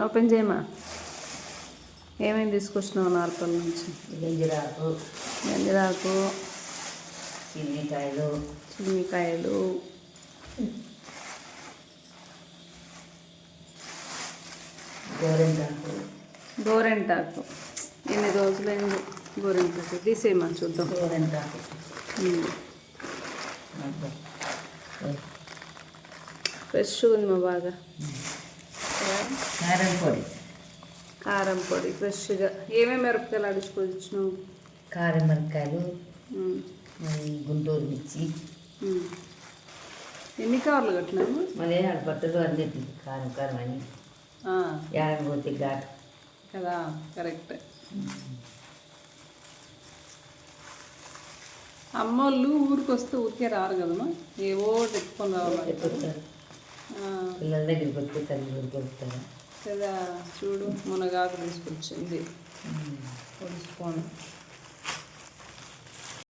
Open చేయమా. ఏమేమి తీసుకొచ్చినావు నార్పల్ నుంచి? గంజిరాకు, చిన్నికాయలు, గోరెంటాకు. ఎన్ని రోజులైంది గోరెంటాకు? తీసేయమా చూద్దాం. గోరెంటాకు ఫ్రెష్ ఉంది బాగా. కారం పొడి ఫ్రెష్గా. ఏమేమి మిరపకాయలు అడుచుకొచ్చినావు? కారం మిరపకాయలు, గుంటూరు మిర్చి. ఎన్ని కవర్లు కట్టినాము? మళ్ళీ పట్టదు అన్నీ కారం కారం అని ఏడపోతే ఘాట్ కదా. కరెక్ట్. అమ్మోళ్ళు ఊరికి వస్తే ఊరికే రారు కదమ్మా, ఏవో తెచ్చుకొని రావాలి. పిల్లల దగ్గరికి వస్తే తల్లి దగ్గరికి వస్తారు కదా. చూడు మునగాకు తీసుకొచ్చింది, పొడుచుకోను.